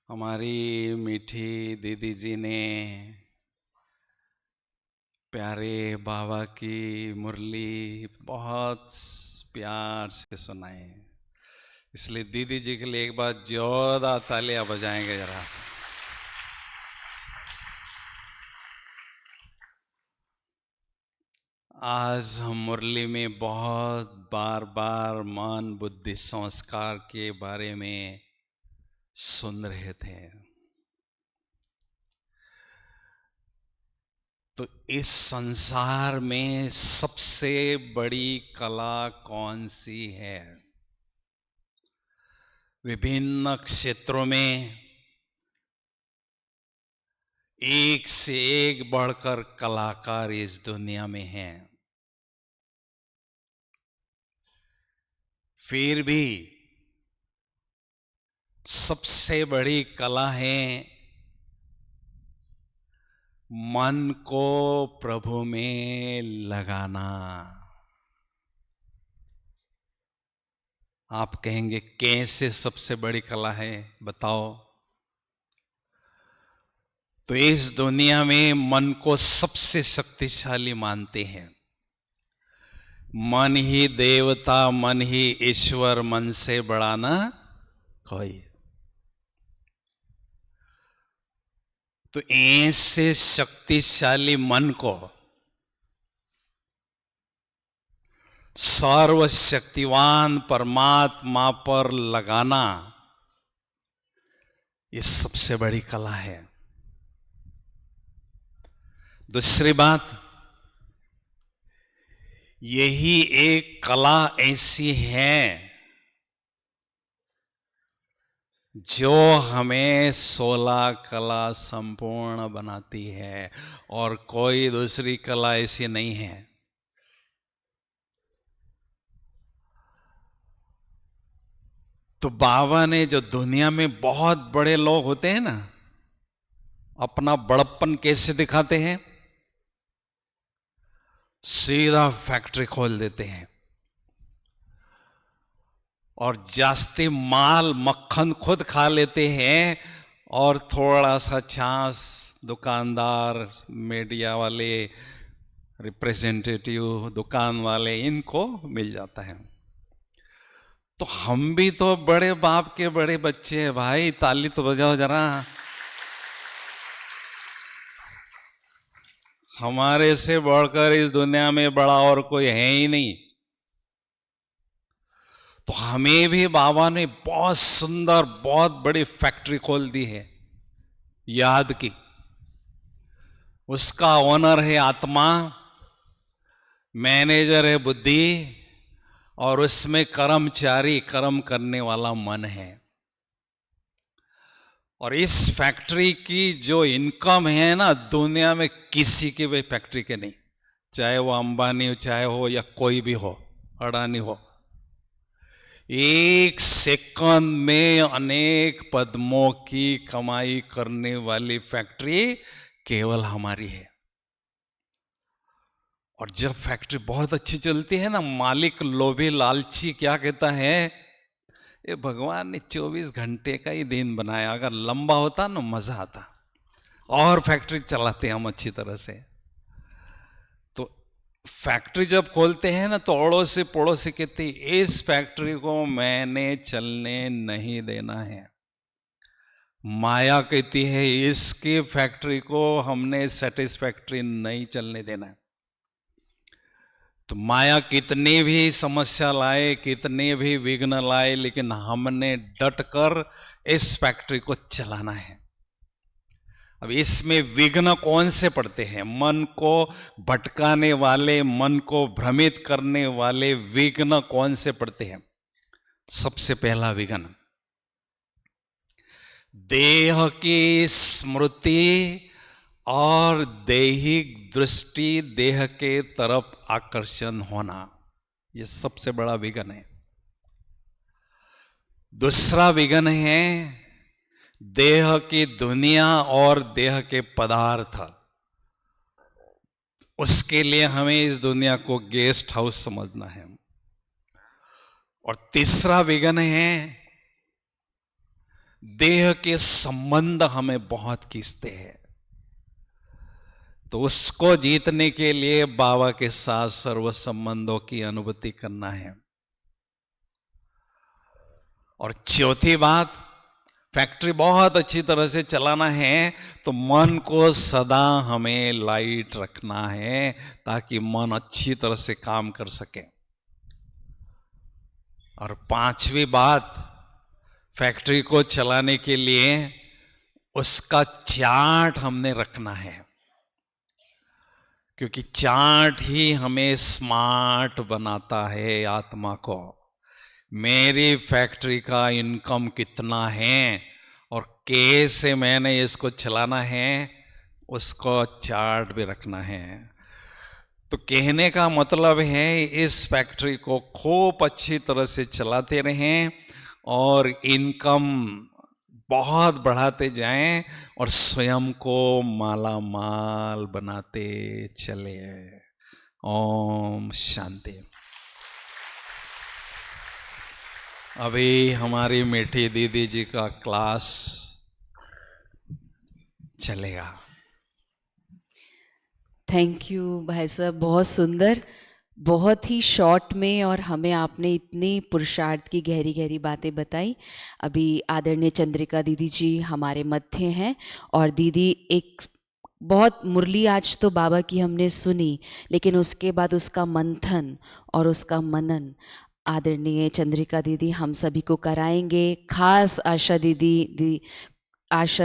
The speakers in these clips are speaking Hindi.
हमारी मीठी दीदी जी ने प्यारे बाबा की मुरली बहुत प्यार से सुनाई, इसलिए दीदी जी के लिए एक बार जोरदार तालियां बजाएंगे जरा से। आज हम मुरली में बहुत बार बार मन बुद्धि संस्कार के बारे में सुन रहे थे। तो इस संसार में सबसे बड़ी कला कौन सी है? विभिन्न क्षेत्रों में एक से एक बढ़कर कलाकार इस दुनिया में हैं। फिर भी सबसे बड़ी कला है मन को प्रभु में लगाना। आप कहेंगे कैसे सबसे बड़ी कला है, बताओ। तो इस दुनिया में मन को सबसे शक्तिशाली मानते हैं। मन ही देवता, मन ही ईश्वर, मन से बड़ा ना कोई। तो ऐसे शक्तिशाली मन को सर्वशक्तिवान परमात्मा पर लगाना, ये सबसे बड़ी कला है। दूसरी बात, यही एक कला ऐसी है जो हमें 16 कला संपूर्ण बनाती है, और कोई दूसरी कला ऐसी नहीं है। तो बाबा ने जो दुनिया में बहुत बड़े लोग होते हैं ना, अपना बड़प्पन कैसे दिखाते हैं? सीधा फैक्ट्री खोल देते हैं और जास्ती माल मक्खन खुद खा लेते हैं, और थोड़ा सा छाछ दुकानदार, मीडिया वाले, रिप्रेजेंटेटिव, दुकान वाले, इनको मिल जाता है। तो हम भी तो बड़े बाप के बड़े बच्चे हैं भाई, ताली तो बजाओ जरा। हमारे से बढ़कर इस दुनिया में बड़ा और कोई है ही नहीं। तो हमें भी बाबा ने बहुत सुंदर, बहुत बड़ी फैक्ट्री खोल दी है याद की। उसका ओनर है आत्मा, मैनेजर है बुद्धि, और उसमें कर्मचारी, कर्म करने वाला मन है। और इस फैक्ट्री की जो इनकम है ना, दुनिया में किसी की भी फैक्ट्री के नहीं, चाहे वो अंबानी हो, चाहे हो या कोई भी हो, अडानी हो। एक सेकंड में अनेक पद्मों की कमाई करने वाली फैक्ट्री केवल हमारी है। और जब फैक्ट्री बहुत अच्छी चलती है ना, मालिक लोभी लालची क्या कहता है, ये भगवान ने 24 घंटे का ही दिन बनाया, अगर लंबा होता ना मजा आता, और फैक्ट्री चलाते हम अच्छी तरह से। तो फैक्ट्री जब खोलते हैं ना, तो अड़ोसी पड़ोसी कहते इस फैक्ट्री को मैंने चलने नहीं देना है। माया कहती है इसकी फैक्ट्री को हमने सेटिस्फैक्ट्री नहीं चलने देना है। तो माया कितनी भी समस्या लाए, कितने भी विघ्न लाए, लेकिन हमने डटकर इस फैक्ट्री को चलाना है। अब इसमें विघ्न कौन से पड़ते हैं? मन को भटकाने वाले, मन को भ्रमित करने वाले विघ्न कौन से पड़ते हैं? सबसे पहला विघ्न देह की स्मृति और दैहिक दृष्टि, देह के तरफ आकर्षण होना, यह सबसे बड़ा विघ्न है। दूसरा विघ्न है देह की दुनिया और देह के पदार्थ। उसके लिए हमें इस दुनिया को गेस्ट हाउस समझना है। और तीसरा विघ्न है देह के संबंध हमें बहुत खींचते हैं। तो उसको जीतने के लिए बाबा के साथ सर्व संबंधों की अनुभूति करना है। और चौथी बात, फैक्ट्री बहुत अच्छी तरह से चलाना है तो मन को सदा हमें लाइट रखना है ताकि मन अच्छी तरह से काम कर सके। और पांचवी बात, फैक्ट्री को चलाने के लिए उसका चार्ट हमने रखना है, क्योंकि चार्ट ही हमें स्मार्ट बनाता है आत्मा को। मेरी फैक्ट्री का इनकम कितना है और कैसे मैंने इसको चलाना है, उसको चार्ट भी रखना है। तो कहने का मतलब है इस फैक्ट्री को खूब अच्छी तरह से चलाते रहें और इनकम बहुत बढ़ाते जाएं और स्वयं को माला माल बनाते चले। ओम शांति। अभी हमारी मीठी दीदी जी का क्लास चलेगा। थैंक यू भाई साहब, बहुत सुंदर, बहुत ही शॉर्ट में, और हमें आपने इतनी पुरुषार्थ की गहरी गहरी बातें बताई। अभी आदरणीय चंद्रिका दीदी जी हमारे मध्य हैं, और दीदी एक बहुत मुरली आज तो बाबा की हमने सुनी, लेकिन उसके बाद उसका मंथन और उसका मनन आदरणीय चंद्रिका दीदी हम सभी को कराएंगे। खास आशा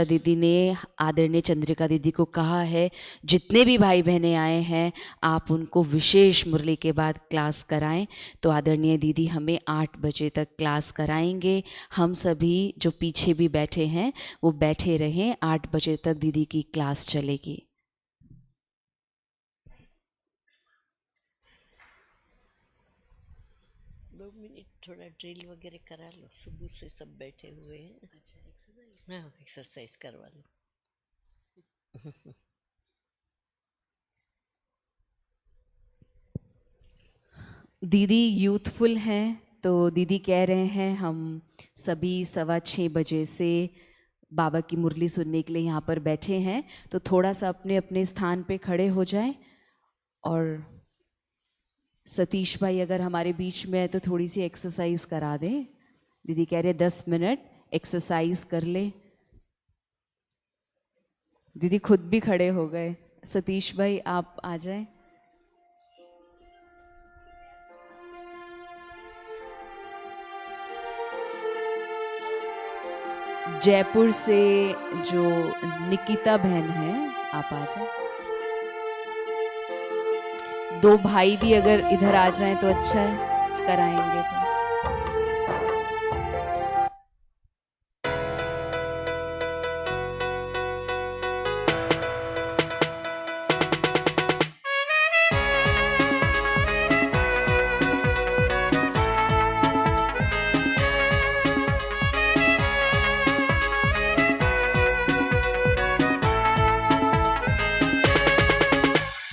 दीदी ने आदरणीय चंद्रिका दीदी को कहा है जितने भी भाई बहनें आए हैं आप उनको विशेष मुरली के बाद क्लास कराएं। तो आदरणीय दीदी हमें 8 बजे तक क्लास कराएंगे। हम सभी जो पीछे भी बैठे हैं वो बैठे रहें, 8 बजे तक दीदी की क्लास चलेगी। थोड़ा ड्रिल वगैरह करा लो, सुबह से सब बैठे हुए हैं। अच्छा, एक्सरसाइज, हाँ एक्सरसाइज करवा लो। दीदी यूथफुल हैं, तो दीदी कह रहे हैं हम सभी 6:15 बजे से बाबा की मुरली सुनने के लिए यहाँ पर बैठे हैं, तो थोड़ा सा अपने अपने स्थान पे खड़े हो जाएं। और सतीश भाई अगर हमारे बीच में है तो थोड़ी सी एक्सरसाइज करा दें। दीदी कह रहे 10 मिनट एक्सरसाइज कर ले। दीदी खुद भी खड़े हो गए। सतीश भाई आप आ जाएं। जयपुर से जो निकिता बहन है आप आ जाएं। 2 भाई भी अगर इधर आ जाएं तो अच्छा है, कराएंगे तो।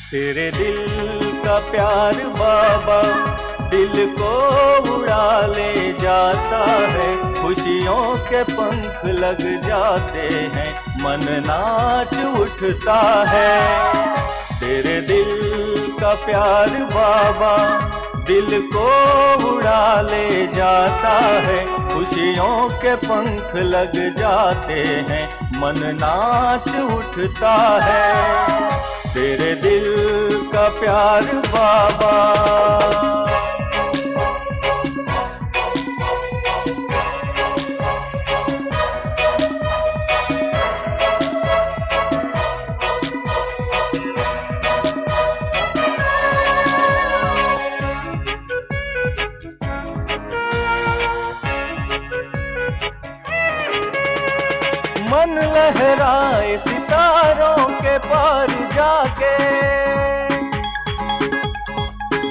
तेरे दिल का प्यार बाबा दिल को उड़ा ले जाता है, खुशियों के पंख लग जाते हैं, मन नाच उठता है। तेरे दिल का प्यार बाबा दिल को उड़ा ले जाता है, खुशियों के पंख लग जाते हैं, मन नाच उठता है। तेरे दिल का प्यार बाबा। मन लहराए सितारों के पार जाके,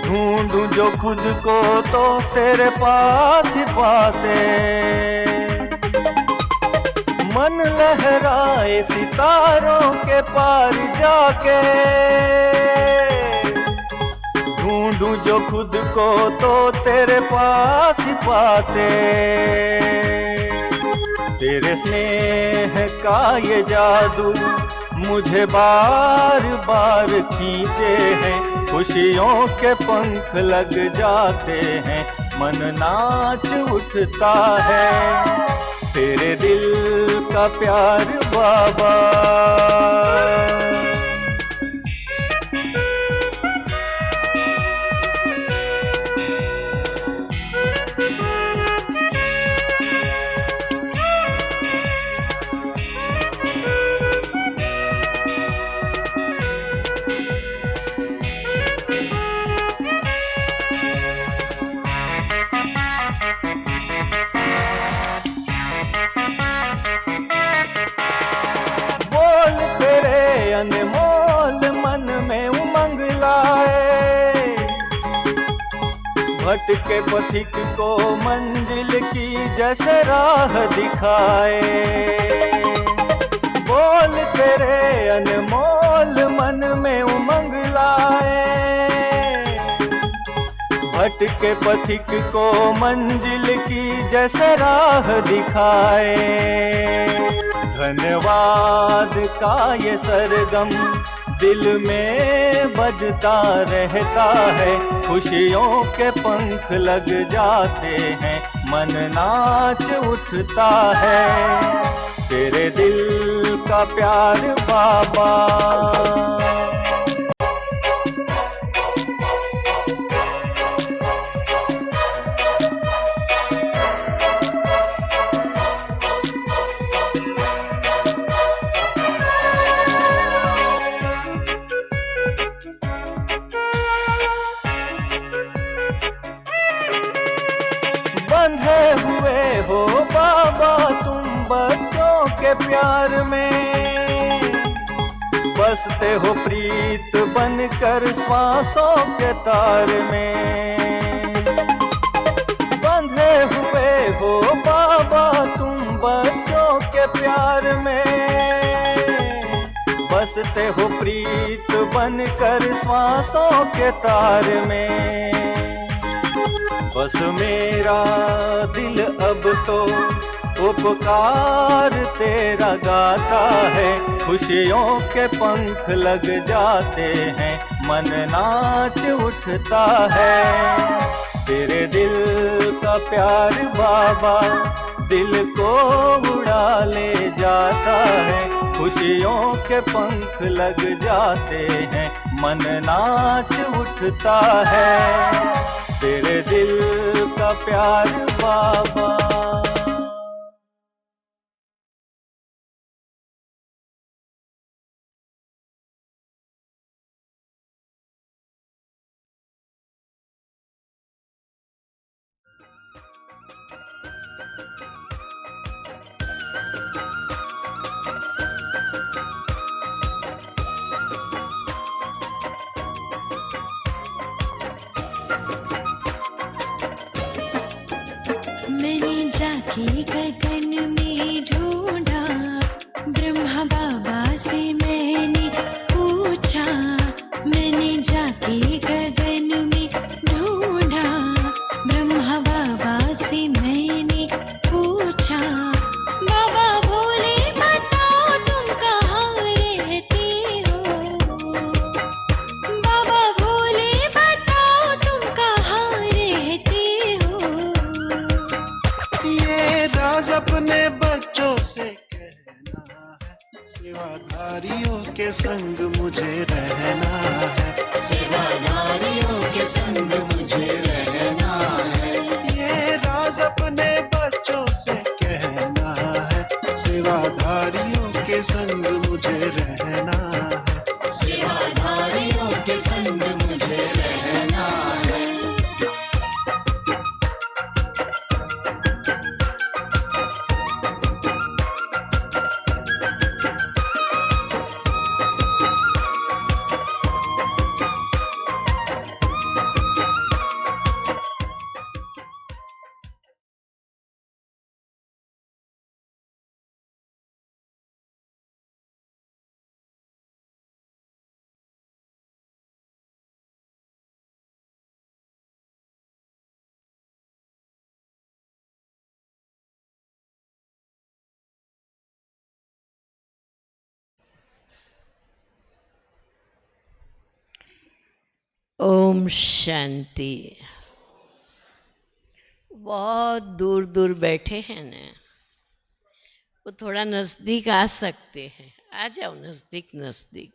ढूंढूं जो खुद को तो तेरे पास ही पाते। मन लहराए सितारों के पार जाके, ढूंढूं जो खुद को तो तेरे पास ही पाते। तेरे स्नेह का ये जादू मुझे बार बार खींचे हैं, खुशियों के पंख लग जाते हैं, मन नाच उठता है तेरे दिल का प्यार बाबा। बोल तेरे अनमोल मन में उमंग लाए, भटके पथिक को मंजिल की जैसे राह दिखाए। बोल तेरे अनमोल मन में उमंग लाए, भटके पथिक को मंजिल की जैसे राह दिखाए। धन्यवाद का ये सरगम दिल में बजता रहता है, खुशियों के पंख लग जाते हैं, मन नाच उठता है तेरे दिल का प्यार बाबा। बंधे हुए हो बाबा तुम बच्चों के प्यार में, बसते हो प्रीत बनकर श्वासों के तार में। बंधे हुए हो बाबा तुम बच्चों के प्यार में, बसते हो प्रीत बनकर श्वासों के तार में। बस मेरा दिल अब तो उपकार तेरा गाता है, खुशियों के पंख लग जाते हैं, मन नाच उठता है तेरे दिल का प्यार बाबा। दिल को उड़ा ले जाता है, खुशियों के पंख लग जाते हैं, मन नाच उठता है तेरे दिल का प्यार बाबा। मैंने जाके गगन में ढूंढा, ब्रह्मा बाबा से मैंने पूछा। मैंने जाके गगन में ढूंढा, ब्रह्मा बाबा से मैंने पूछा। बाबा बोले बताओ तुम कहाँ रहते हो। बाबा बोले बताओ तुम कहाँ रहते हो। ये राज अपने बच्चों से कहना है, सेवाधारियों के संग मुझे रहना है। सेवाधारियों के संग मुझे रहना है। ये राज अपने बच्चों से कहना है, सेवाधारियों के संग मुझे रहना है। सेवाधारियों के संग मुझे रहना है। ओम शांति। बहुत दूर दूर बैठे हैं ना, वो थोड़ा नजदीक आ सकते हैं। आ जाओ नजदीक नजदीक।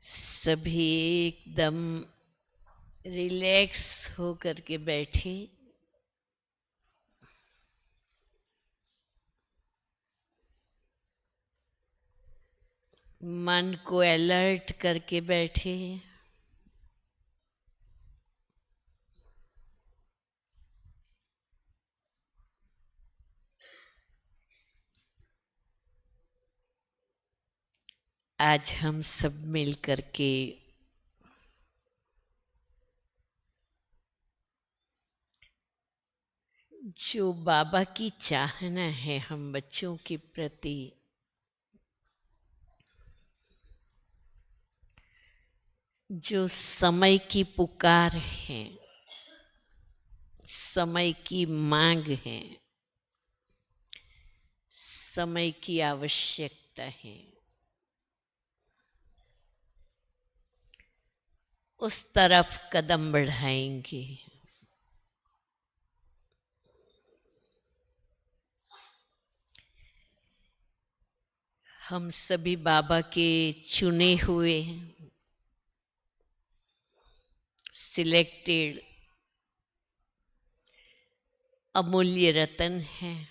सभी एकदम रिलैक्स हो करके बैठे। मन को अलर्ट करके बैठे। आज हम सब मिल करके जो बाबा की चाहना है हम बच्चों के प्रति, जो समय की पुकार है, समय की मांग है, समय की आवश्यकता है, उस तरफ कदम बढ़ाएंगे। हम सभी बाबा के चुने हुए सिलेक्टेड अमूल्य रतन हैं,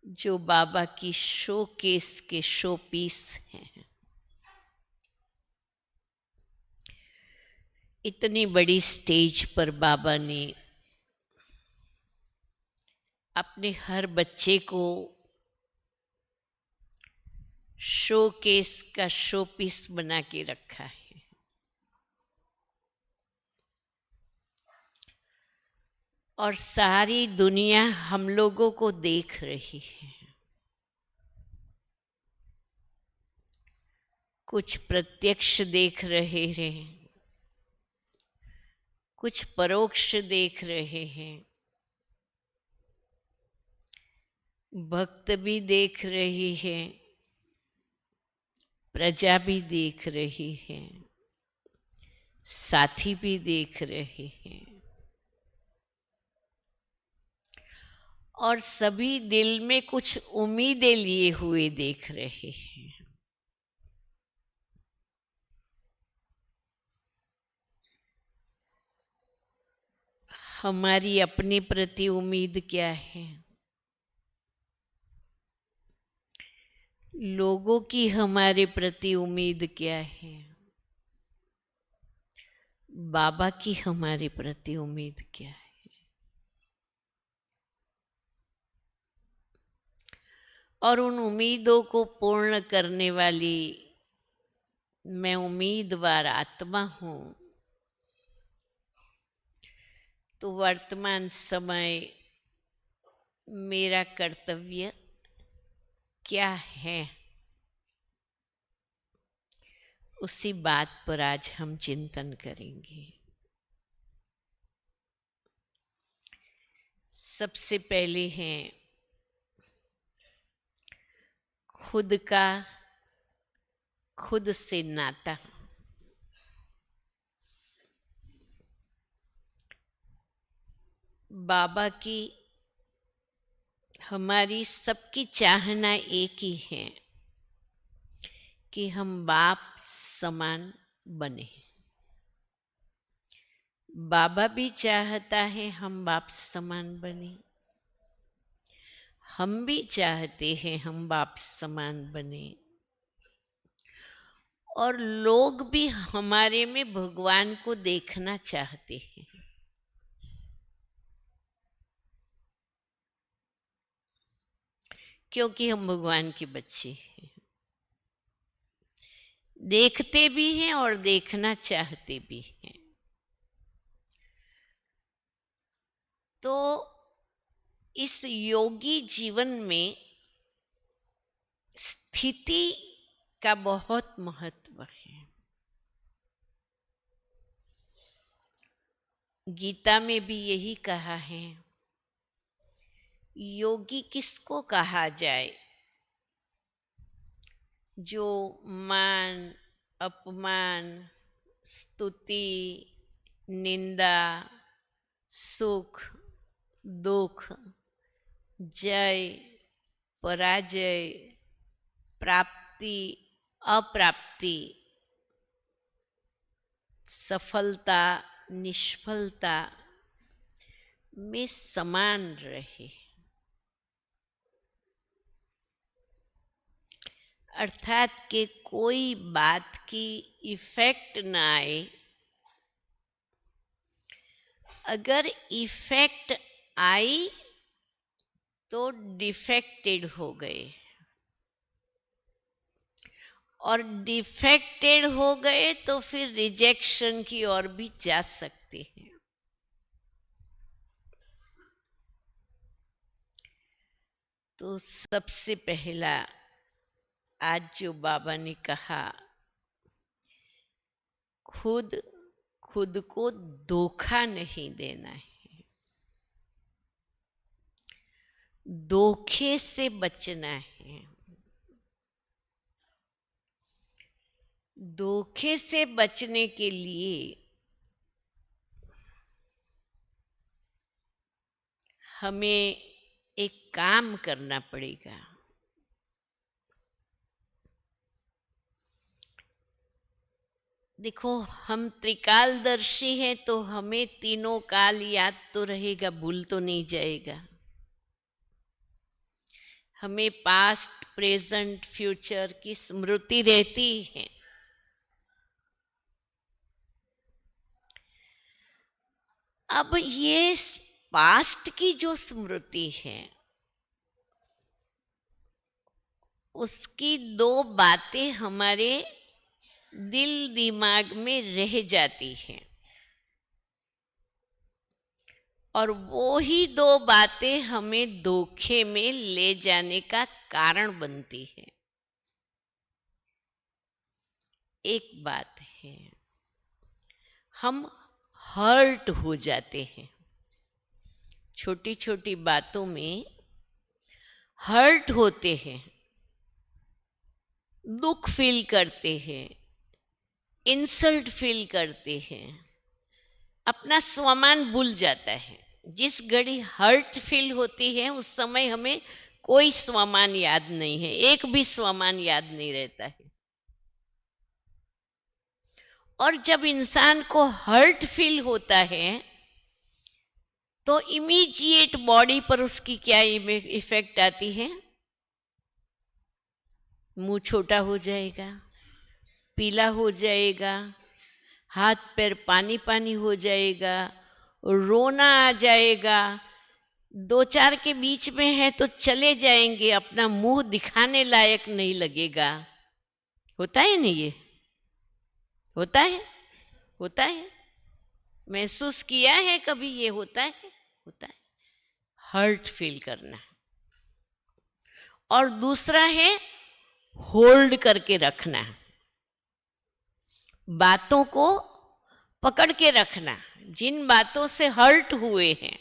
जो बाबा की शोकेस के शो पीस हैं। इतनी बड़ी स्टेज पर बाबा ने अपने हर बच्चे को शोकेस का शो पीस बना के रखा है। और सारी दुनिया हम लोगों को देख रही है। कुछ प्रत्यक्ष देख रहे हैं, कुछ परोक्ष देख रहे हैं, भक्त भी देख रही है, प्रजा भी देख रही है, साथी भी देख रहे हैं, और सभी दिल में कुछ उम्मीदें लिए हुए देख रहे हैं। हमारी अपने प्रति उम्मीद क्या है? लोगों की हमारे प्रति उम्मीद क्या है? बाबा की हमारे प्रति उम्मीद क्या है? और उन उम्मीदों को पूर्ण करने वाली मैं उम्मीदवार आत्मा हूँ। तो वर्तमान समय मेरा कर्तव्य क्या है, उसी बात पर आज हम चिंतन करेंगे। सबसे पहले है खुद का खुद से नाता। बाबा की हमारी सबकी चाहना एक ही है कि हम बाप समान बने। बाबा भी चाहता है हम बाप समान बने, हम भी चाहते हैं हम बाप समान बने, और लोग भी हमारे में भगवान को देखना चाहते हैं। क्योंकि हम भगवान के बच्चे हैं। देखते भी हैं और देखना चाहते भी हैं। तो इस योगी जीवन में स्थिति का बहुत महत्व है। गीता में भी यही कहा है, योगी किसको कहा जाए? जो मान, अपमान, स्तुति, निंदा, सुख, दुख, जय, पराजय, प्राप्ति, अप्राप्ति, सफलता, निष्फलता में समान रहे। अर्थात कि कोई बात की इफेक्ट ना आए। अगर इफेक्ट आई तो डिफेक्टेड हो गए, और डिफेक्टेड हो गए तो फिर रिजेक्शन की ओर भी जा सकते हैं। तो सबसे पहला आज जो बाबा ने कहा, खुद को धोखा नहीं देना है, धोखे से बचना है। धोखे से बचने के लिए हमें एक काम करना पड़ेगा। देखो, हम त्रिकालदर्शी हैं तो हमें तीनों काल याद तो रहेगा, भूल तो नहीं जाएगा। हमें पास्ट, प्रेजेंट, फ्यूचर की स्मृति रहती है। अब ये पास्ट की जो स्मृति है, उसकी दो बातें हमारे दिल दिमाग में रह जाती हैं, और वो ही दो बातें हमें धोखे में ले जाने का कारण बनती है। एक बात है, हम हर्ट हो जाते हैं, छोटी छोटी बातों में हर्ट होते हैं, दुख फील करते हैं, इंसल्ट फील करते हैं, अपना स्वमान भूल जाता है। जिस घड़ी हर्ट फील होती है उस समय हमें कोई स्वमान याद नहीं है, एक भी स्वमान याद नहीं रहता है। और जब इंसान को हर्ट फील होता है तो इमीडिएट बॉडी पर उसकी क्या इफेक्ट आती है? मुंह छोटा हो जाएगा, पीला हो जाएगा, हाथ पैर पानी पानी हो जाएगा, रोना आ जाएगा, दो चार के बीच में है तो चले जाएंगे, अपना मुंह दिखाने लायक नहीं लगेगा। होता है नहीं? ये होता है, होता है। महसूस किया है कभी? ये होता है, होता है। हर्ट फील करना। और दूसरा है होल्ड करके रखना, बातों को पकड़ के रखना। जिन बातों से हर्ट हुए हैं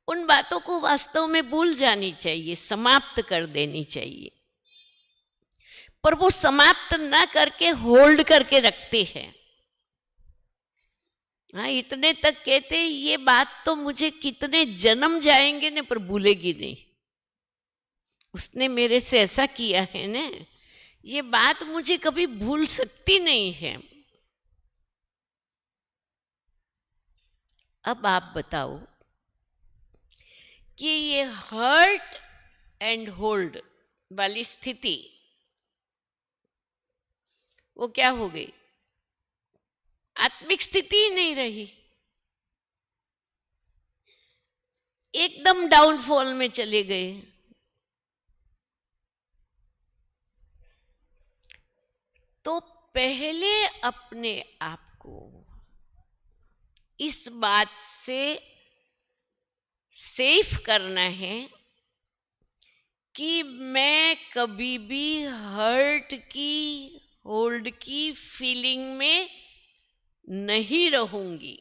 उन बातों को वास्तव में भूल जानी चाहिए, समाप्त कर देनी चाहिए, पर वो समाप्त ना करके होल्ड करके रखते हैं। हाँ, इतने तक कहते हैं ये बात तो मुझे कितने जन्म जाएंगे ने पर भूलेगी नहीं, उसने मेरे से ऐसा किया है ने, ये बात मुझे कभी भूल सकती नहीं है। अब आप बताओ कि ये हर्ट एंड होल्ड वाली स्थिति वो क्या हो गई? आत्मिक स्थिति ही नहीं रही, एकदम डाउनफॉल में चले गए। तो पहले अपने आप को इस बात से सेफ करना है कि मैं कभी भी हर्ट की, होल्ड की फीलिंग में नहीं रहूंगी।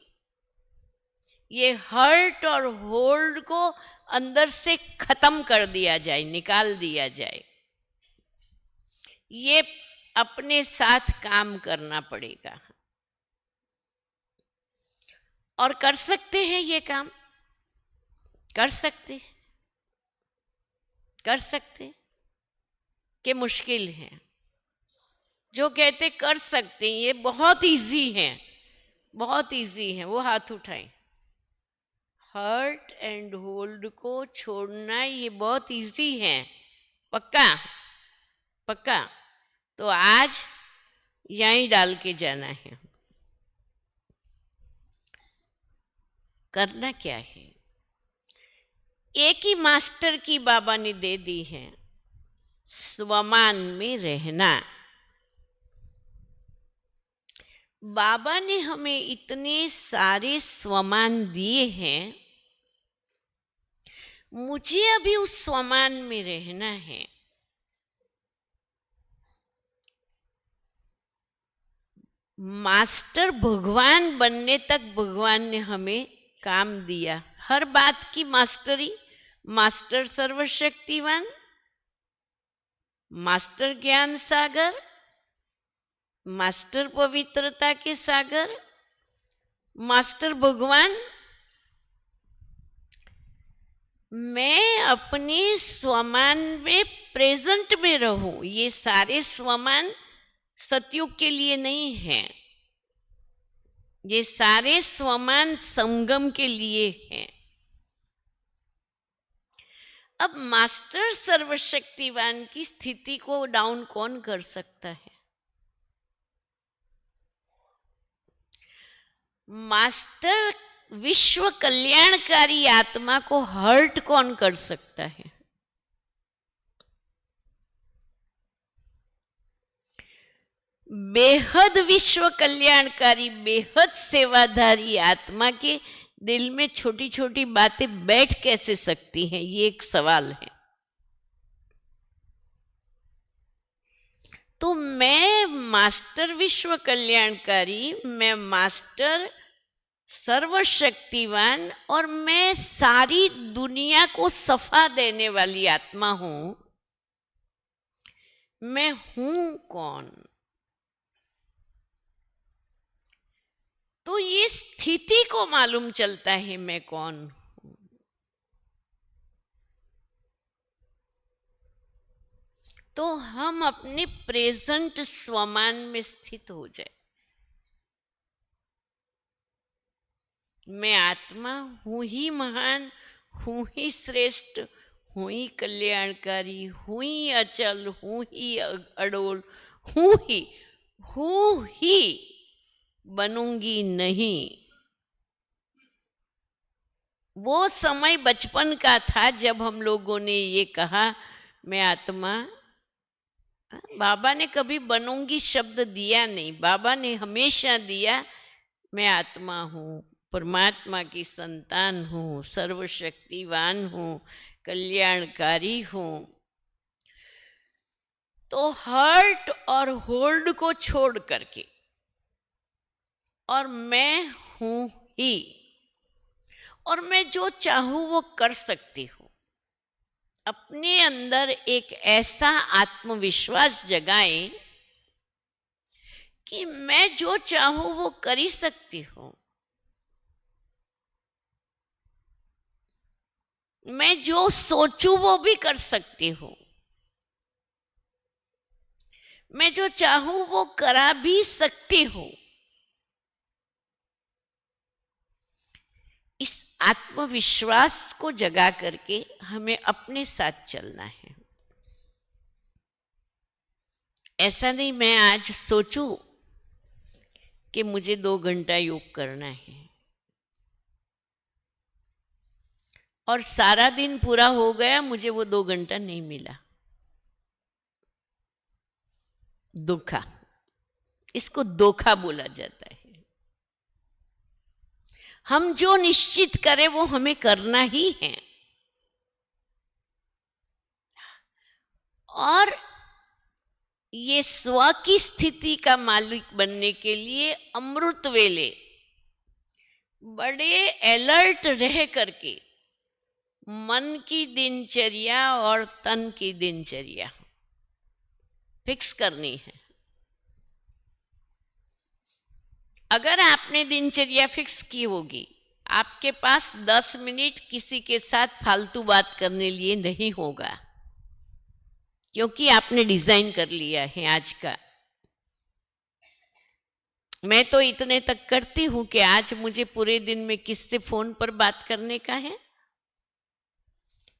ये हर्ट और होल्ड को अंदर से खत्म कर दिया जाए, निकाल दिया जाए। ये अपने साथ काम करना पड़ेगा। और कर सकते हैं ये काम, कर सकते कि मुश्किल है। जो कहते कर सकते हैं, ये बहुत इजी है, बहुत इजी है, वो हाथ उठाएं। हर्ट एंड होल्ड को छोड़ना ये बहुत इजी है, पक्का पक्का। तो आज यहीं डाल के जाना है। करना क्या है? एक ही मास्टर की बाबा ने दे दी है, स्वमान में रहना। बाबा ने हमें इतने सारे स्वमान दिए हैं, मुझे अभी उस स्वमान में रहना है। मास्टर भगवान बनने तक भगवान ने हमें काम दिया। हर बात की मास्टरी, मास्टर सर्वशक्तिवान, मास्टर ज्ञान सागर, मास्टर पवित्रता के सागर, मास्टर भगवान। मैं अपने स्वमान में प्रेजेंट में रहूं। ये सारे स्वमान सतयुग के लिए नहीं हैं, ये सारे स्वमान संगम के लिए हैं। अब मास्टर सर्वशक्तिवान की स्थिति को डाउन कौन कर सकता है? मास्टर विश्व कल्याणकारी आत्मा को हर्ट कौन कर सकता है? बेहद विश्व कल्याणकारी, बेहद सेवाधारी आत्मा के दिल में छोटी छोटी बातें बैठ कैसे सकती हैं? ये एक सवाल है। तो मैं मास्टर विश्व कल्याणकारी, मैं मास्टर सर्वशक्तिवान और मैं सारी दुनिया को सफा देने वाली आत्मा हूं। मैं हूं कौन? तो ये स्थिति को मालूम चलता है मैं कौन हूं। तो हम अपने प्रेजेंट स्वमान में स्थित हो जाए। मैं आत्मा हूं ही महान, हूं ही श्रेष्ठ, हूं ही कल्याणकारी, हूं ही अचल, हूं ही अडोल, हूं ही बनूंगी नहीं। वो समय बचपन का था जब हम लोगों ने ये कहा मैं आत्मा। बाबा ने कभी बनूंगी शब्द दिया नहीं, बाबा ने हमेशा दिया मैं आत्मा हूं, परमात्मा की संतान हूं, सर्वशक्तिवान हूं, कल्याणकारी हूं। तो हर्ट और होल्ड को छोड़ करके और मैं हूं ही, और मैं जो चाहूं वो कर सकती हूं। अपने अंदर एक ऐसा आत्मविश्वास जगाएं कि मैं जो चाहूं वो कर ही सकती हूं। मैं जो सोचूं वो भी कर सकती हूं। मैं जो चाहूं वो करा भी सकती हूं। इस आत्मविश्वास को जगा करके हमें अपने साथ चलना है। ऐसा नहीं मैं आज सोचूं कि मुझे 2 घंटा योग करना है और सारा दिन पूरा हो गया, मुझे वो 2 घंटा नहीं मिला। दुखा इसको धोखा बोला जाता है। हम जो निश्चित करें वो हमें करना ही है। और ये स्व की स्थिति का मालिक बनने के लिए अमृत वेले बड़े अलर्ट रह करके मन की दिनचर्या और तन की दिनचर्या फिक्स करनी है। अगर आपने दिनचर्या फिक्स की होगी, आपके पास 10 मिनट किसी के साथ फालतू बात करने लिए नहीं होगा, क्योंकि आपने डिजाइन कर लिया है आज का। मैं तो इतने तक करती हूं कि आज मुझे पूरे दिन में किससे फोन पर बात करने का है,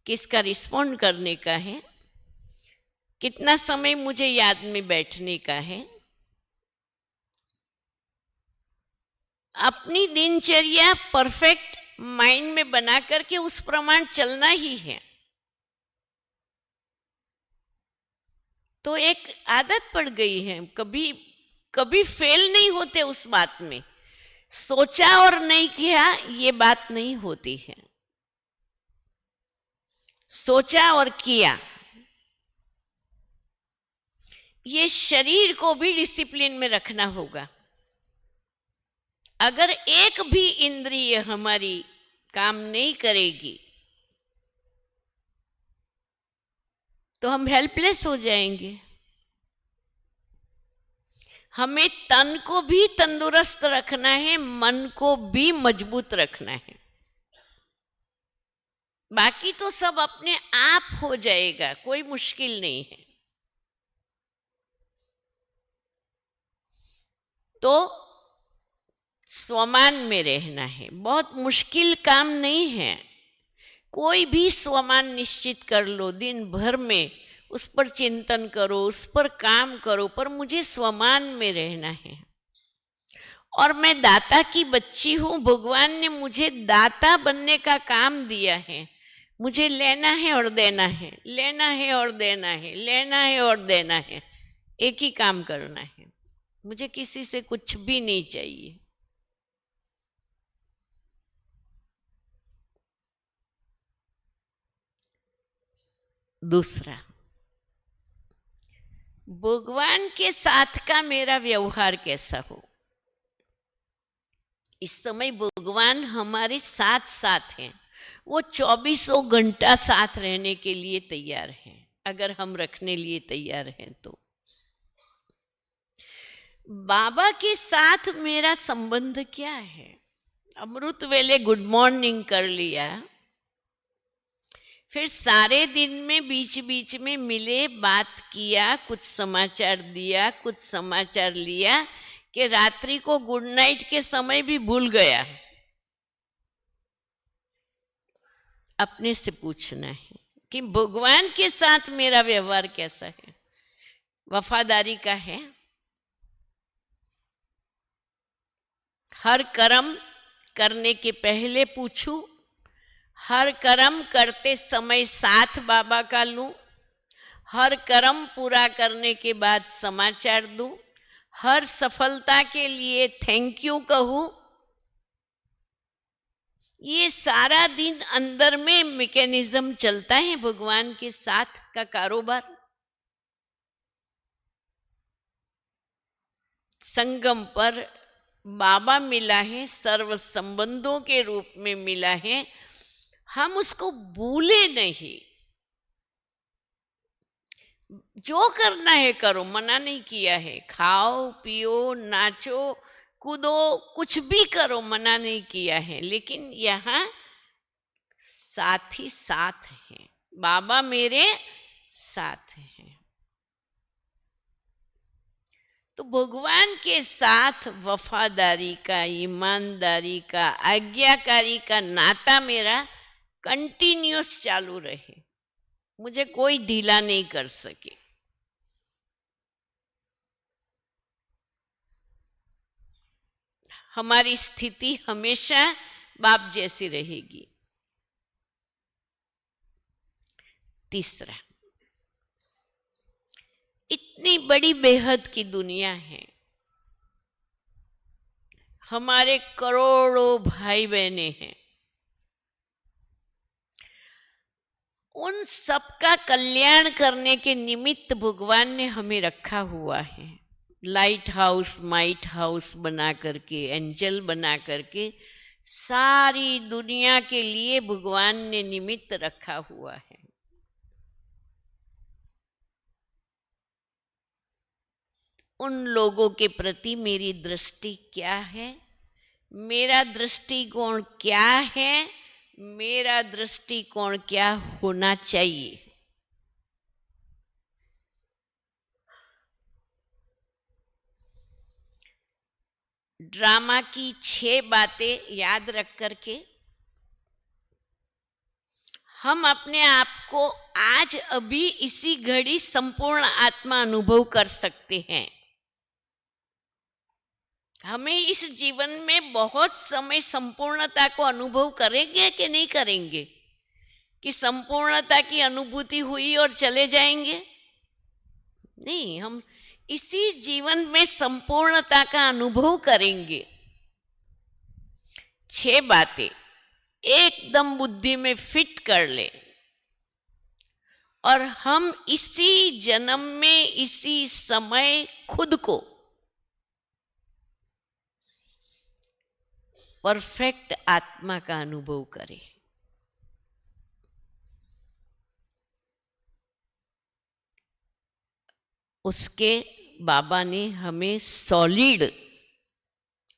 किसका रिस्पॉन्ड करने का है, कितना समय मुझे याद में बैठने का है। अपनी दिनचर्या परफेक्ट माइंड में बना करके उस प्रमाण चलना ही है। तो एक आदत पड़ गई है, कभी कभी फेल नहीं होते उस बात में। सोचा और नहीं किया ये बात नहीं होती है, सोचा और किया। ये शरीर को भी डिसिप्लिन में रखना होगा। अगर एक भी इंद्रिय हमारी काम नहीं करेगी तो हम हेल्पलेस हो जाएंगे। हमें तन को भी तंदुरुस्त रखना है, मन को भी मजबूत रखना है। बाकी तो सब अपने आप हो जाएगा, कोई मुश्किल नहीं है। तो स्वमान में रहना है, बहुत मुश्किल काम नहीं है। कोई भी स्वमान निश्चित कर लो, दिन भर में उस पर चिंतन करो, उस पर काम करो, पर मुझे स्वमान में रहना है। और मैं दाता की बच्ची हूं, भगवान ने मुझे दाता बनने का काम दिया है। मुझे लेना है और देना है, लेना है और देना है, लेना है और देना है, एक ही काम करना है। मुझे किसी से कुछ भी नहीं चाहिए। दूसरा, भगवान के साथ का मेरा व्यवहार कैसा हो। इस समय भगवान हमारे साथ साथ हैं, वो 24 घंटा साथ रहने के लिए तैयार हैं, अगर हम रखने लिए तैयार हैं तो। बाबा के साथ मेरा संबंध क्या है। अमृत वेले गुड मॉर्निंग कर लिया, फिर सारे दिन में बीच बीच में मिले, बात किया, कुछ समाचार दिया, कुछ समाचार लिया, कि रात्रि को गुड नाइट के समय भी भूल गया। अपने से पूछना है कि भगवान के साथ मेरा व्यवहार कैसा है, वफादारी का है। हर कर्म करने के पहले पूछूं, हर कर्म करते समय साथ बाबा का लूं, हर कर्म पूरा करने के बाद समाचार दूं, हर सफलता के लिए थैंक यू कहूं। ये सारा दिन अंदर में मैकेनिज्म चलता है भगवान के साथ का कारोबार। संगम पर बाबा मिला है, सर्व संबंधों के रूप में मिला है, हम उसको भूले नहीं। जो करना है करो, मना नहीं किया है। खाओ पियो नाचो कूदो, कुछ भी करो, मना नहीं किया है। लेकिन यहाँ साथ ही साथ हैं, बाबा मेरे साथ हैं। तो भगवान के साथ वफादारी का, ईमानदारी का, आज्ञाकारी का नाता मेरा कंटिन्यूअस चालू रहे, मुझे कोई ढीला नहीं कर सके। हमारी स्थिति हमेशा बाप जैसी रहेगी। तीसरा, इतनी बड़ी बेहद की दुनिया है, हमारे करोड़ों भाई बहनें हैं, उन सबका कल्याण करने के निमित्त भगवान ने हमें रखा हुआ है। लाइट हाउस, माइट हाउस बना करके, एंजल बना करके सारी दुनिया के लिए भगवान ने निमित्त रखा हुआ है। उन लोगों के प्रति मेरी दृष्टि क्या है, मेरा दृष्टिकोण क्या है, मेरा दृष्टिकोण क्या होना चाहिए। ड्रामा की 6 बातें याद रख करके हम अपने आप को आज अभी इसी घड़ी संपूर्ण आत्मा अनुभव कर सकते हैं। हमें इस जीवन में बहुत समय संपूर्णता को अनुभव करेंगे कि नहीं करेंगे, कि संपूर्णता की अनुभूति हुई और चले जाएंगे? नहीं, हम इसी जीवन में संपूर्णता का अनुभव करेंगे। 6 बातें एकदम बुद्धि में फिट कर ले और हम इसी जन्म में इसी समय खुद को परफेक्ट आत्मा का अनुभव करें। उसके बाबा ने हमें सॉलिड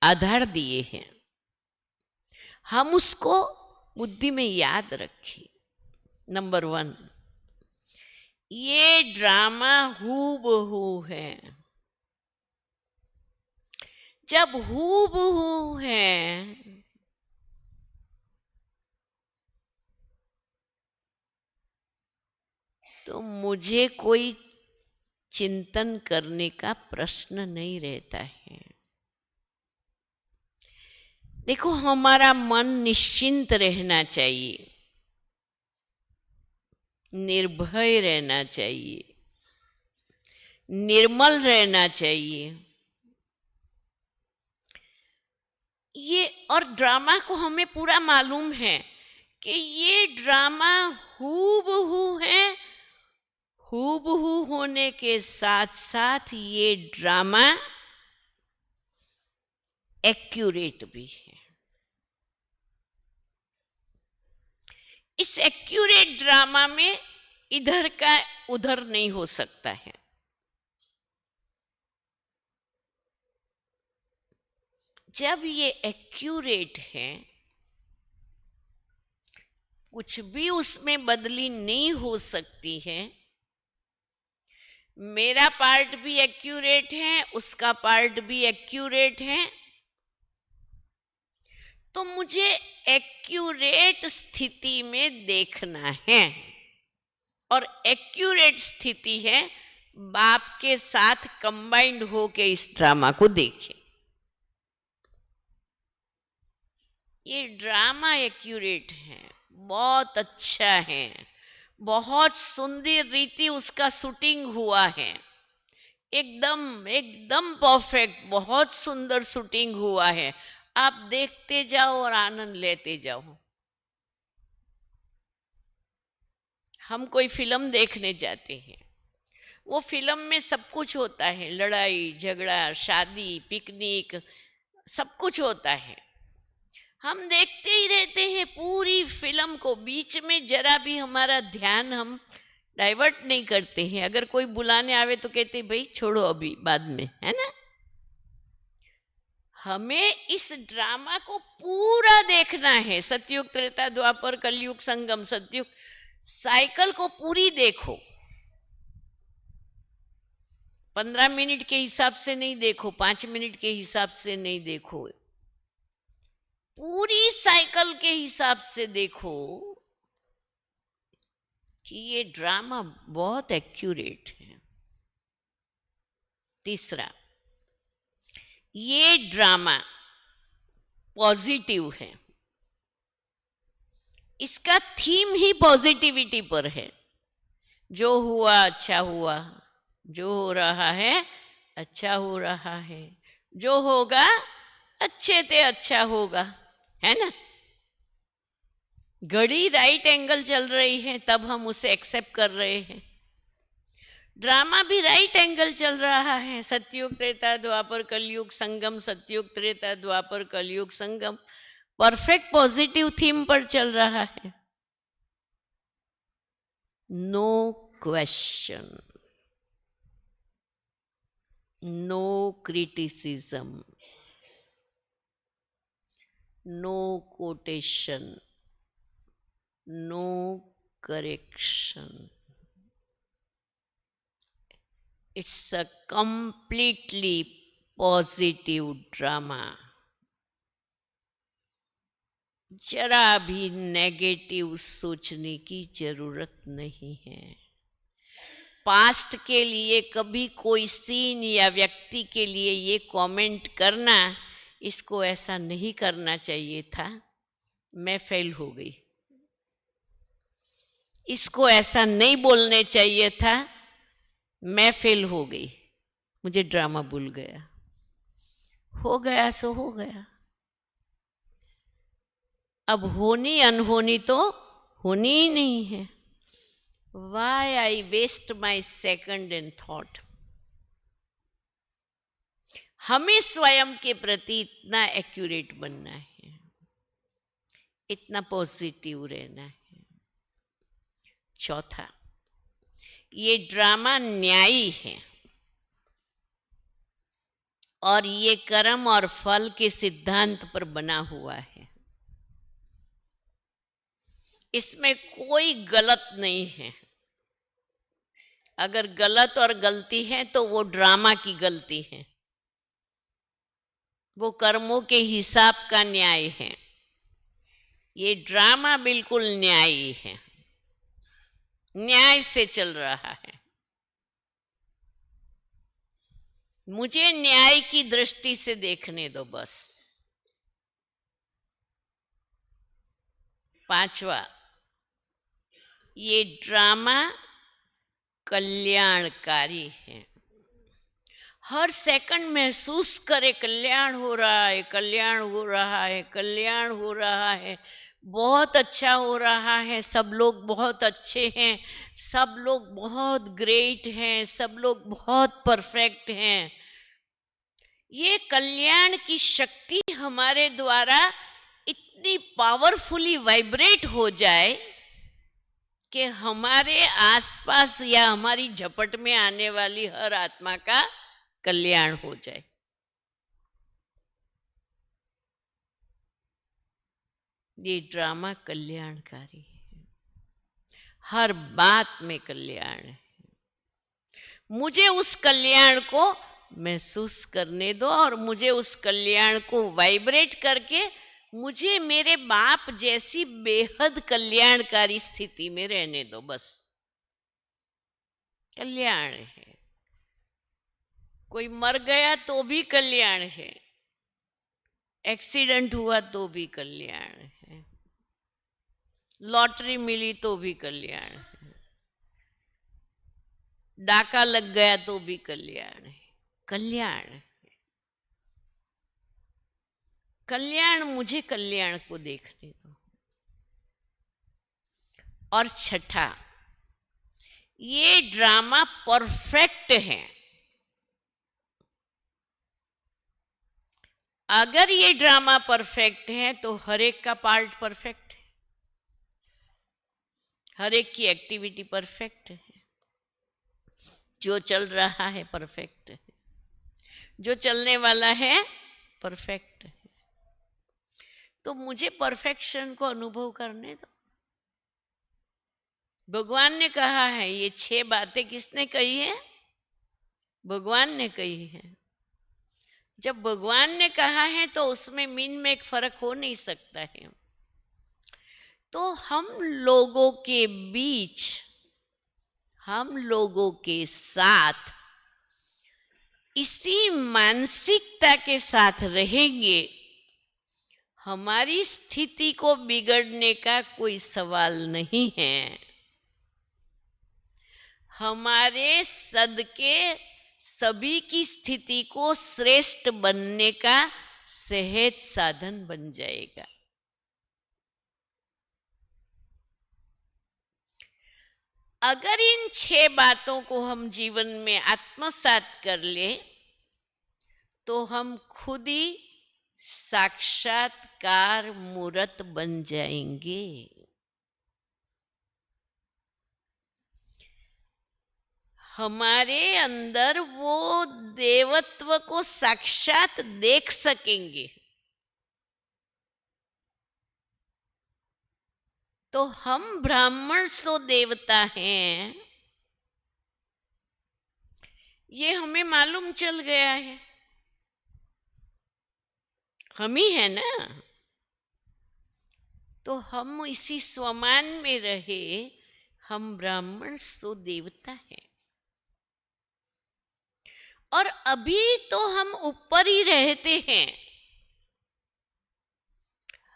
आधार दिए हैं, हम उसको बुद्धि में याद रखें। नंबर 1, ये ड्रामा हूबहू है। जब हूबहू है तो मुझे कोई चिंतन करने का प्रश्न नहीं रहता है। देखो, हमारा मन निश्चिंत रहना चाहिए, निर्भय रहना चाहिए, निर्मल रहना चाहिए। ये और ड्रामा को हमें पूरा मालूम है कि ये ड्रामा हूबहू है। हूबहू होने के साथ साथ ये ड्रामा एक्यूरेट भी है। इस एक्यूरेट ड्रामा में इधर का उधर नहीं हो सकता है। जब ये एक्यूरेट है, कुछ भी उसमें बदली नहीं हो सकती है। मेरा पार्ट भी एक्यूरेट है, उसका पार्ट भी एक्यूरेट है, तो मुझे एक्यूरेट स्थिति में देखना है। और एक्यूरेट स्थिति है बाप के साथ कंबाइंड होके इस ड्रामा को देखें। ये ड्रामा एक्यूरेट है, बहुत अच्छा है, बहुत सुंदर रीति उसका शूटिंग हुआ है, एकदम एकदम परफेक्ट, बहुत सुंदर शूटिंग हुआ है। आप देखते जाओ और आनंद लेते जाओ। हम कोई फिल्म देखने जाते हैं, वो फिल्म में सब कुछ होता है, लड़ाई झगड़ा, शादी, पिकनिक, सब कुछ होता है। हम देखते ही रहते हैं पूरी फिल्म को, बीच में जरा भी हमारा ध्यान हम डाइवर्ट नहीं करते हैं। अगर कोई बुलाने आवे तो कहते भाई छोड़ो, अभी बाद में, है ना। हमें इस ड्रामा को पूरा देखना है। सतयुग, त्रेता, द्वापर, कलयुग, संगम, सतयुग, साइकिल को पूरी देखो। 15 मिनट के हिसाब से नहीं देखो, 5 मिनट के हिसाब से नहीं देखो, पूरी साइकिल के हिसाब से देखो कि ये ड्रामा बहुत एक्यूरेट है। तीसरा, ये ड्रामा पॉजिटिव है, इसका थीम ही पॉजिटिविटी पर है। जो हुआ अच्छा हुआ, जो हो रहा है अच्छा हो रहा है, जो होगा अच्छे ते अच्छा होगा, है ना। घड़ी राइट एंगल चल रही है तब हम उसे एक्सेप्ट कर रहे हैं। ड्रामा भी राइट एंगल चल रहा है, सतयुग त्रेता द्वापर कलयुग संगम, सतयुग त्रेता द्वापर कलयुग संगम, परफेक्ट पॉजिटिव थीम पर चल रहा है। No question, no criticism, no quotation, no correction. It's a completely positive drama. जरा भी नेगेटिव सोचने की जरूरत नहीं है। पास्ट के लिए कभी कोई सीन या व्यक्ति के लिए ये कमेंट करना, इसको ऐसा नहीं करना चाहिए था, मैं फेल हो गई। इसको ऐसा नहीं बोलने चाहिए था, मैं फेल हो गई, मुझे ड्रामा भूल गया। हो गया सो हो गया। अब होनी अनहोनी तो होनी ही नहीं है। Why I waste my second in thought. हमें स्वयं के प्रति इतना एक्यूरेट बनना है, इतना पॉजिटिव रहना है। चौथा, ये ड्रामा न्यायी है और ये कर्म और फल के सिद्धांत पर बना हुआ है। इसमें कोई गलत नहीं है। अगर गलत और गलती है तो वो ड्रामा की गलती है, वो कर्मों के हिसाब का न्याय है। ये ड्रामा बिल्कुल न्यायी है, न्याय से चल रहा है। मुझे न्याय की दृष्टि से देखने दो बस। पांचवा, ये ड्रामा कल्याणकारी है। हर सेकंड महसूस करे कल्याण हो रहा है, कल्याण हो रहा है, कल्याण हो रहा है, बहुत अच्छा हो रहा है, सब लोग बहुत अच्छे हैं, सब लोग बहुत ग्रेट हैं, सब लोग बहुत परफेक्ट हैं। ये कल्याण की शक्ति हमारे द्वारा इतनी पावरफुली वाइब्रेट हो जाए कि हमारे आसपास या हमारी झपट में आने वाली हर आत्मा का कल्याण हो जाए। ये ड्रामा कल्याणकारी है, हर बात में कल्याण है। मुझे उस कल्याण को महसूस करने दो और मुझे उस कल्याण को वाइब्रेट करके मुझे मेरे बाप जैसी बेहद कल्याणकारी स्थिति में रहने दो बस। कल्याण है। कोई मर गया तो भी कल्याण है, एक्सीडेंट हुआ तो भी कल्याण है, लॉटरी मिली तो भी कल्याण है, डाका लग गया तो भी कल्याण है। कल्याण है। कल्याण, मुझे कल्याण को देखने दो। और छठा, ये ड्रामा परफेक्ट है। अगर ये ड्रामा परफेक्ट है तो हर एक का पार्ट परफेक्ट है, हर एक की एक्टिविटी परफेक्ट है, जो चल रहा है परफेक्ट है, जो चलने वाला है परफेक्ट है। तो मुझे परफेक्शन को अनुभव करने दो। भगवान ने कहा है, ये 6 बातें किसने कही है? भगवान ने कही है। जब भगवान ने कहा है तो उसमें मीन में एक फर्क हो नहीं सकता है। तो हम लोगों के बीच, हम लोगों के साथ इसी मानसिकता के साथ रहेंगे, हमारी स्थिति को बिगड़ने का कोई सवाल नहीं है। हमारे सदके सभी की स्थिति को श्रेष्ठ बनने का सहज साधन बन जाएगा। अगर इन 6 बातों को हम जीवन में आत्मसात कर ले तो हम खुद ही साक्षात्कार मूर्त बन जाएंगे। हमारे अंदर वो देवत्व को साक्षात देख सकेंगे। तो हम ब्राह्मण सो देवता हैं, ये हमें मालूम चल गया है। हम ही है ना। तो हम इसी स्वमान में रहे, हम ब्राह्मण सो देवता हैं। और अभी तो हम ऊपर ही रहते हैं,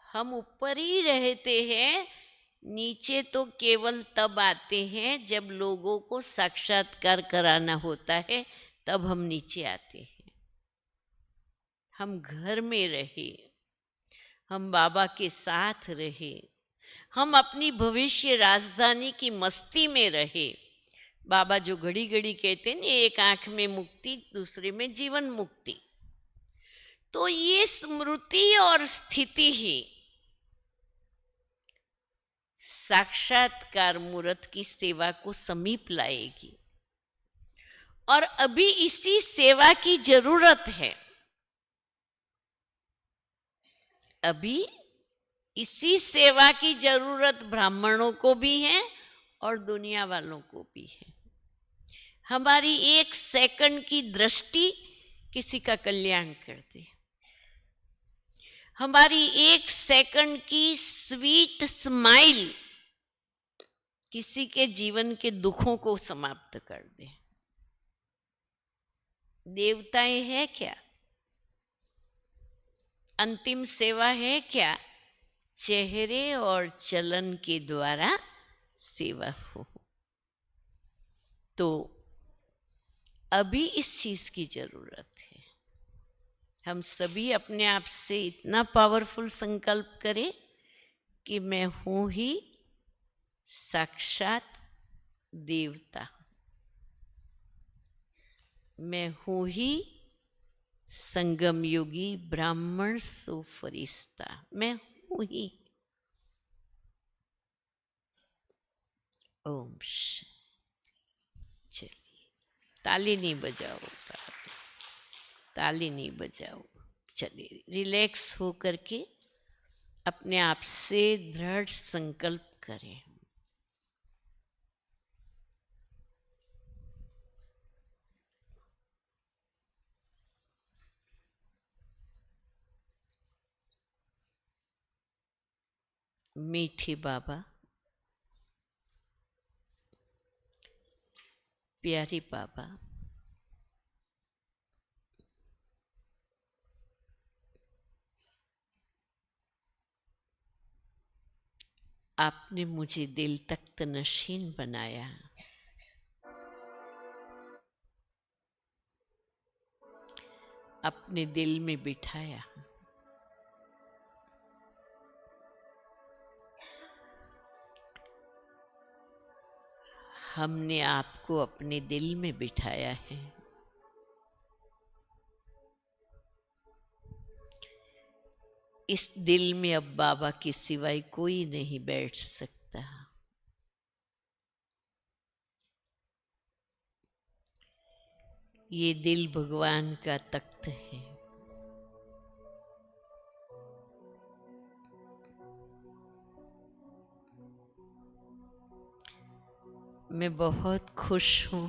हम ऊपर ही रहते हैं। नीचे तो केवल तब आते हैं जब लोगों को साक्षात्कार कराना होता है, तब हम नीचे आते हैं। हम घर में रहे, हम बाबा के साथ रहे, हम अपनी भविष्य राजधानी की मस्ती में रहे। बाबा जो घड़ी घड़ी कहते हैं, एक आंख में मुक्ति, दूसरे में जीवन मुक्ति। तो ये स्मृति और स्थिति ही साक्षात्कार मूर्त की सेवा को समीप लाएगी। और अभी इसी सेवा की जरूरत है। अभी इसी सेवा की जरूरत ब्राह्मणों को भी है और दुनिया वालों को भी है। हमारी 1 सेकंड की दृष्टि किसी का कल्याण कर दे, हमारी 1 सेकंड की स्वीट स्माइल किसी के जीवन के दुखों को समाप्त कर दे। देवताएं है क्या? अंतिम सेवा है क्या? चेहरे और चलन के द्वारा सेवा हो। तो अभी इस चीज की जरूरत है। हम सभी अपने आप से इतना पावरफुल संकल्प करें कि मैं हूं ही साक्षात देवता, मैं हूं ही संगम योगी ब्राह्मण सो फरिश्ता, मैं हूं ही। ओम शांति। चलिए, ताली नहीं बजाओ, ताली नहीं बजाओ। चलिए, रिलैक्स हो करके अपने आप से दृढ़ संकल्प करें। मीठे बाबा, प्यारे बाबा, आपने मुझे दिल तख्त नशीन बनाया। अपने दिल में बिठाया। हमने आपको अपने दिल में बिठाया है। इस दिल में अब बाबा के सिवाय कोई नहीं बैठ सकता। ये दिल भगवान का तख्त है। मैं बहुत खुश हूँ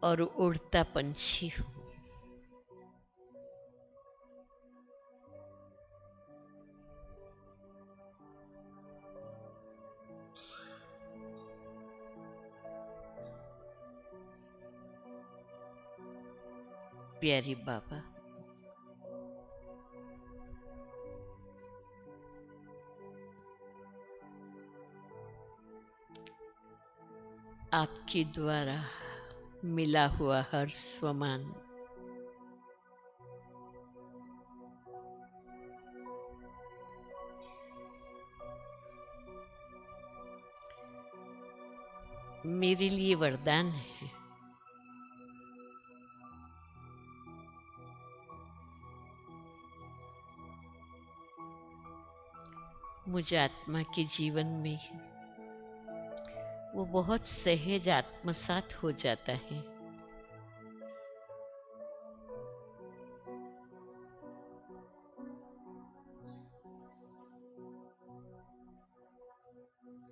और उड़ता पंछी हूँ। प्यारे बाबा, आपके द्वारा मिला हुआ हर स्वमान मेरे लिए वरदान है। मुझ आत्मा के जीवन में वो बहुत सहज आत्मसात हो जाता है।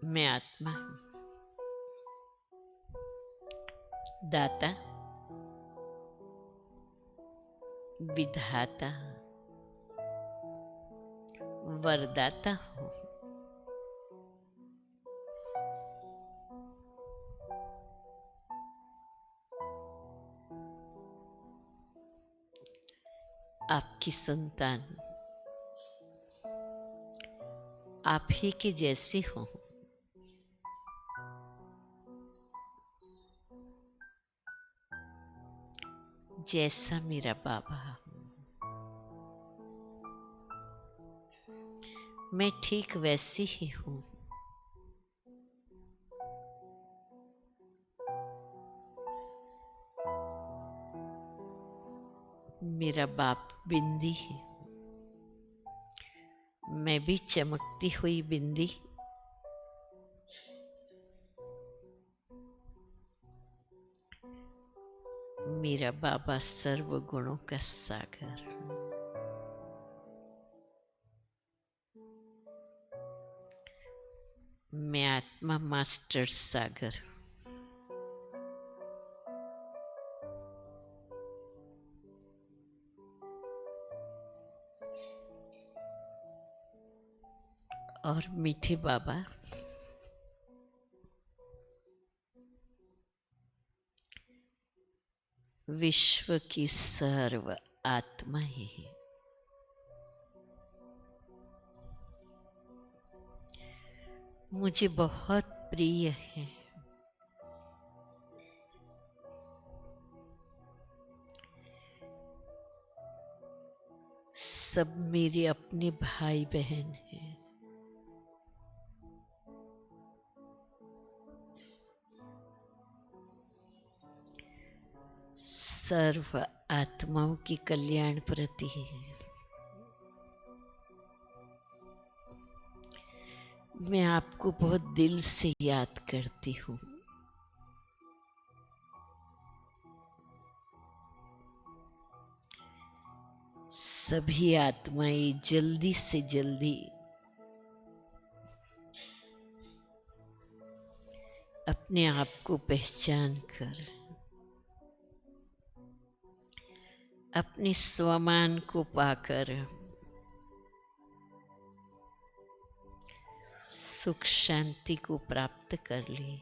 मैं आत्मा हूँ, दाता, विधाता, वरदाता हूँ। आपकी संतान आप ही के जैसे हो। जैसा मेरा बाबा मैं ठीक वैसी ही हूँ। मेरा बाप बिंदी है, मैं भी चमकती हुई बिंदी। मेरा बाबा सर्व गुणों का सागर। मैं आत्मा मास्टर सागर। और मीठे बाबा विश्व की सर्व आत्मा ही है। मुझे बहुत प्रिय है। सब मेरे अपने भाई बहन हैं। सर्व आत्माओं की कल्याण प्रति मैं आपको बहुत दिल से याद करती हूँ। सभी आत्माएं जल्दी से जल्दी अपने आप को पहचान कर अपने स्वमान को पाकर सुख शांति को प्राप्त कर ले।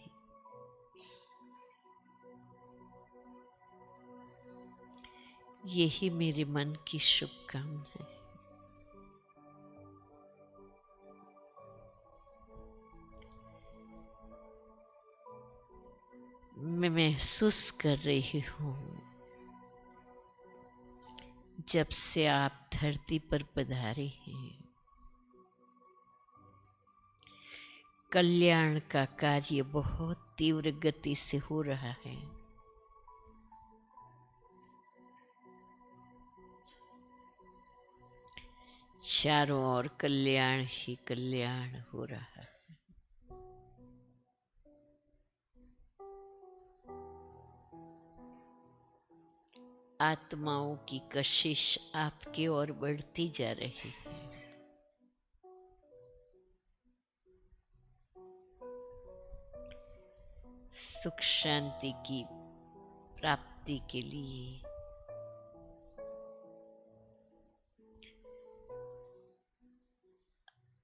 यही मेरे मन की शुभकामना है। मैं महसूस कर रही हूँ जब से आप धरती पर पधारे हैं, कल्याण का कार्य बहुत तीव्र गति से हो रहा है। चारों ओर कल्याण ही कल्याण हो रहा है। आत्माओं की कशिश आपकी ओर बढ़ती जा रही है। सुख शांति की प्राप्ति के लिए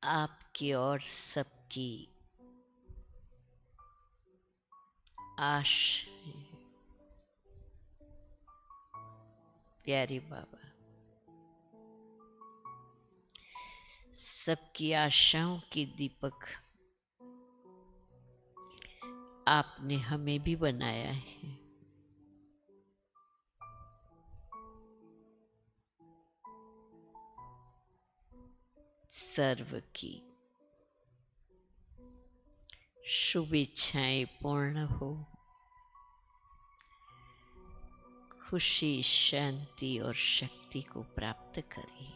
आपकी और सबकी आश है। प्यारे बाबा, सबकी आशाओं के दीपक आपने हमें भी बनाया है। सर्व की शुभ इच्छाएं पूर्ण हो, खुशी, शांति और शक्ति को प्राप्त करें।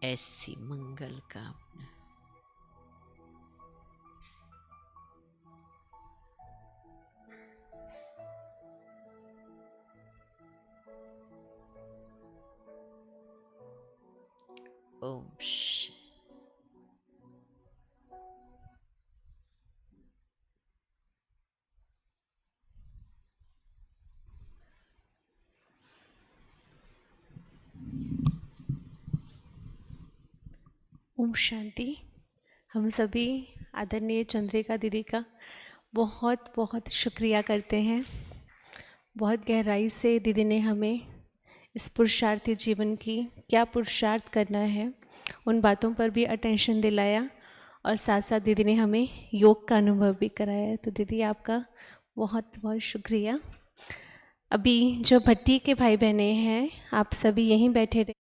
ऐसी मंगल कामना। ओम शांति। ओम शांति। हम सभी आदरणीय चंद्रिका दीदी का बहुत बहुत शुक्रिया करते हैं। बहुत गहराई से दीदी ने हमें इस पुरुषार्थी जीवन की क्या पुरुषार्थ करना है उन बातों पर भी अटेंशन दिलाया और साथ साथ दीदी ने हमें योग का अनुभव भी कराया। तो दीदी आपका बहुत बहुत शुक्रिया। अभी जो भट्टी के भाई बहनें हैं आप सभी यहीं बैठे रहे।